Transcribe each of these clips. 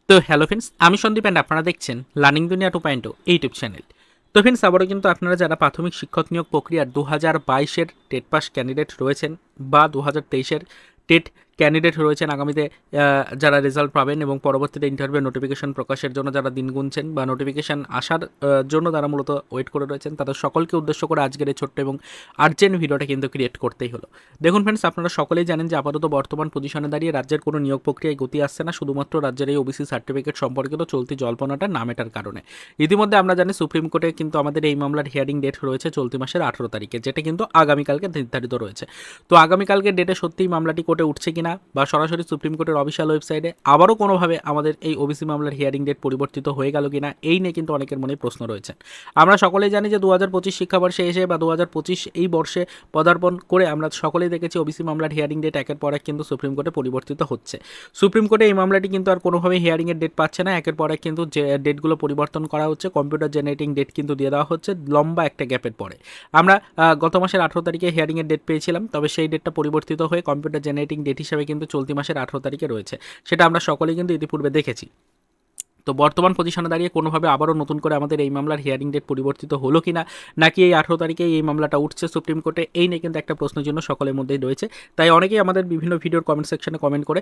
তো hello friends, আমি Sandeep and আপনারা দেখছেন লার্নিং দুনিয়া 2.0 ইউটিউব চ্যানেল। তো ফ্রেন্ডস, আবারও কিন্তু আপনারা যারা প্রাথমিক শিক্ষক নিয়োগ প্রক্রিয়ার 2022-এর টেট পাস ক্যান্ডিডেট রয়েছেন বা 2023-এর টেট ক্যান্ডিডেট রয়েছেন, আগামীতে যারা রেজাল্ট পাবেন এবং পরবর্তীতে ইন্টারভিউ নোটিফিকেশন প্রকাশের জন্য যারা দিন গুনছেন বা নোটিফিকেশান আসার জন্য তারা মূলত ওয়েট করে রয়েছেন, তাদের সকলকে উদ্দেশ্য করে আজকের এই ছোট্ট এবং আর্জেন্ট ভিডিওটা কিন্তু ক্রিয়েট করতেই হলো। দেখুন ফ্রেন্ডস, আপনারা সকলেই জানেন যে আপাতত বর্তমান পজিশনে দাঁড়িয়ে রাজ্যের কোনো নিয়োগ প্রক্রিয়ায় গতি আসছে না, শুধুমাত্র রাজ্যের এই ওবিসি সার্টিফিকেট সম্পর্কিত চলতি জল্পনাটা না মেটার কারণে। ইতিমধ্যে আমরা জানি সুপ্রিম কোর্টে কিন্তু আমাদের এই মামলার হিয়ারিং ডেট রয়েছে চলতি মাসের 18 তারিখে, যেটা কিন্তু আগামীকালকে নির্ধারিত রয়েছে। তো আগামীকালকে ডেটে সত্যিই মামলাটি কোর্টে উঠছে কিনা বা সরাসরি সুপ্রিম কোর্টের অফিসিয়াল ওয়েবসাইটে আবারও কোনোভাবে আমাদের এই ওবিসি মামলার হিয়ারিং ডেট পরিবর্তিত হয়ে গেল কিনা, এই নিয়ে কিন্তু অনেকের মনে প্রশ্ন রয়েছে। আমরা সকলেই জানি যে 2025 শিক্ষাবর্ষে এসে বা 2025 এই বর্ষে পদার্পণ করে আমরা সকলেই দেখেছি ওবিসি মামলার হিয়ারিং ডেট একের পর এক কিন্তু সুপ্রিম কোর্টে পরিবর্তিত হচ্ছে। সুপ্রিম কোর্টে এই মামলাটি কিন্তু আর কোনোভাবে হিয়ারিংয়ের ডেট পাচ্ছে না, একের পর এক কিন্তু যে ডেটগুলো পরিবর্তন করা হচ্ছে, কম্পিউটার জেনারেটিং ডেট কিন্তু দিয়ে দেওয়া হচ্ছে লম্বা একটা গ্যাপের পরে। আমরা গত মাসের 18 তারিখে হিয়ারিংয়ের ডেট পেয়েছিলাম, তবে সেই ডেটটা পরিবর্তিত হয়ে কম্পিউটার জেনারেটিং ডেট হিসেবে কিন্তু চলতি মাসের 18 তারিখে রয়েছে, সেটা আমরা সকলেই কিন্তু ইতিপূর্বে দেখেছি। তো বর্তমান পজিশনে দাঁড়িয়ে কোনোভাবে আবারও নতুন করে আমাদের এই মামলার হিয়ারিং ডেট পরিবর্তিত হলো কিনা, নাকি এই 18 তারিখে এই মামলাটা উঠছে সুপ্রিম কোর্টে, এই নিয়ে কিন্তু একটা প্রশ্নের জন্য সকলের মধ্যেই রয়েছে। তাই অনেকেই আমাদের বিভিন্ন ভিডিওর কমেন্ট সেকশনে কমেন্ট করে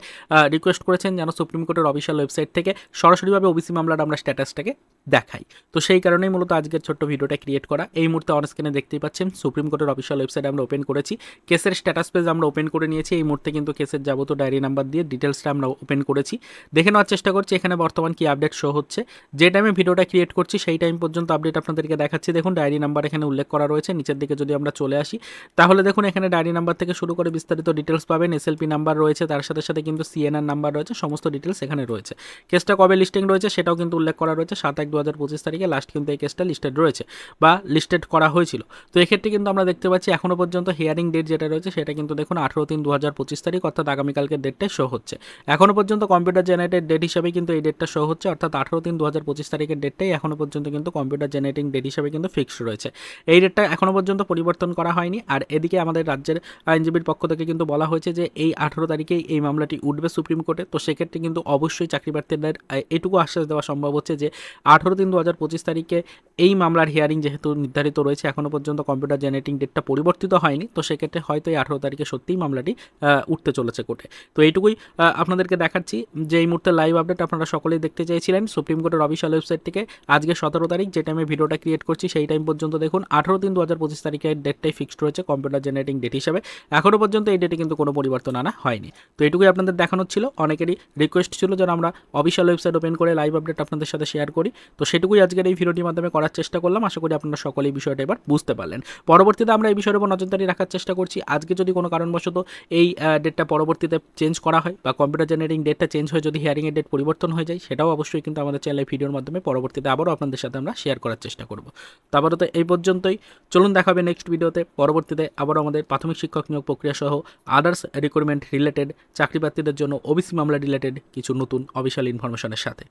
রিকোয়েস্ট করেছেন যেন সুপ্রিম কোর্টের অফিসিয়াল ওয়েবসাইট থেকে সরাসরিভাবে ওবিসি মামলার আমরা স্ট্যাটাসটাকে দেখাই। তো সেই কারণেই মূলত আজকের ছোট্ট ভিডিওটা ক্রিয়েট করা। এই মুহূর্তে অন স্ক্রিনে দেখতেই পাচ্ছেন সুপ্রিম কোর্টের অফিসিয়াল ওয়েবসাইট আমরা ওপেন করেছি, কেসের স্ট্যাটাস পেজ আমরা ওপেন করে নিয়েছি। এই মুহূর্তে কিন্তু কেসের যাবতীয় ডায়েরি নাম্বার দিয়ে ডিটেলসটা আমরা ওপেন করেছি, দেখে নেওয়ার চেষ্টা করছি এখানে বর্তমান কি আপডেট শো হচ্ছে। যে টাইমে ভিডিওটা ক্রিয়েট করছি সেই টাইম পর্যন্ত আপডেট আপনাদেরকে দেখাচ্ছি। দেখুন ডায়েরি নাম্বার এখানে উল্লেখ করা রয়েছে, নিচের দিকে যদি আমরা চলে আসি তাহলে দেখুন এখানে ডায়েরি নাম্বার থেকে শুরু করে বিস্তারিত ডিটেলস পাবেন। এসএলপি নাম্বার রয়েছে, তার সাথে সাথে কিন্তু সিএনআর নাম্বার রয়েছে, সমস্ত ডিটেলস এখানে রয়েছে। কেসটা কবে লিস্টিং রয়েছে সেটাও কিন্তু উল্লেখ করা রয়েছে, 7/1/2025 তারিখে লাস্ট কিন্তু এই কেসটা লিস্টেড রয়েছে বা লিস্টেড করা হয়েছিল। তো এক্ষেত্রে কিন্তু আমরা দেখতে পাচ্ছি এখনও পর্যন্ত হিয়ারিং ডেট যেটা রয়েছে সেটা কিন্তু দেখুন 18/3/2025 তারিখ, অর্থাৎ আগামীকালকের ডেটটাই শো হচ্ছে। এখনও পর্যন্ত কম্পিউটার জেনারেটেড ডেট হিসাবে কিন্তু এই ডেটটা শো হচ্ছে, অর্থাৎ 18/3/2025 তারিখের ডেটটাই এখনও পর্যন্ত কিন্তু কম্পিউটার জেনারেটিং ডেট হিসাবে কিন্তু ফিক্সড রয়েছে। এই ডেটটা এখনও পর্যন্ত পরিবর্তন করা হয়নি। আর এদিকে আমাদের রাজ্যের আইনজীবীর পক্ষ থেকে কিন্তু বলা হয়েছে যে এই 18 তারিখেই এই মামলাটি উঠবে সুপ্রিম কোর্টে। তো সেক্ষেত্রে কিন্তু অবশ্যই চাকরি প্রার্থীদের এটুকু আশ্বাস দেওয়া সম্ভব হচ্ছে যে 18/3/2025 তারিখে এই মামলার হিয়ারিং যেহেতু নির্ধারিত রয়েছে, এখনও পর্যন্ত কম্পিউটার জেনারেটিং ডেটটা পরিবর্তিত হয়নি, তো সেক্ষেত্রে হয়তো এই 18 তারিখে সত্যিই মামলাটি উঠতে চলেছে কোর্টে। তো এইটুকুই আপনাদেরকে দেখাচ্ছি যে এই মুহূর্তে লাইভ আপডেট আপনারা সকলেই দেখতে চাইছিলেন সুপ্রিম কোর্টের অফিসিয়াল ওয়েবসাইট থেকে। আজকে 17 তারিখ, যে টাইমে ভিডিওটা ক্রিয়েট করছি সেই টাইম পর্যন্ত দেখুন 18/3/2025 তারিখের ডেটটাই ফিক্সড রয়েছে কম্পিউটার জেনারেটিং ডেট হিসাবে। এখনও পর্যন্ত এই ডেটে কিন্তু কোনো পরিবর্তন আনা হয়নি। তো এটুকুই আপনাদের দেখানোর ছিল। অনেকেরই রিকোয়েস্ট ছিল যেন আমরা অফিসিয়াল ওয়েবসাইট ওপেন করে লাইভ আপডেট আপনাদের সাথে শেয়ার করি। তো সেটুকুই আজকের এই ভিডিওটির মাধ্যমে করার চেষ্টা করলাম। আশা করি আপনারা সকলেই বিষয়টা এবার বুঝতে পারলেন। পরবর্তীতে আমরা এই বিষয়ের উপর নজরদারি রাখার চেষ্টা করছি। আজকে যদি কোনো কারণবশত এই ডেটটা পরবর্তীতে চেঞ্জ করা হয় বা কম্পিউটার জেনারেটিং ডেটটা চেঞ্জ হয়ে যদি হিয়ারিংয়ের ডেট পরিবর্তন হয়ে যায়, সেটাও অবশ্যই কিন্তু আমাদের চ্যানেলে ভিডিওর মাধ্যমে পরবর্তীতে আবারও আপনাদের সাথে আমরা শেয়ার করার চেষ্টা করব। তো আপাতত এই পর্যন্তই, চলুন দেখা হবে নেক্সট ভিডিওতে। পরবর্তীতে আবারও আমাদের প্রাথমিক শিক্ষক নিয়োগ প্রক্রিয়া সহ আদার্স রিক্রুটমেন্ট রিলেটেড চাকরি প্রার্থীদের জন্য ওবিসি মামলা রিলেটেড কিছু নতুন অফিসিয়াল ইনফরমেশনের সাথে।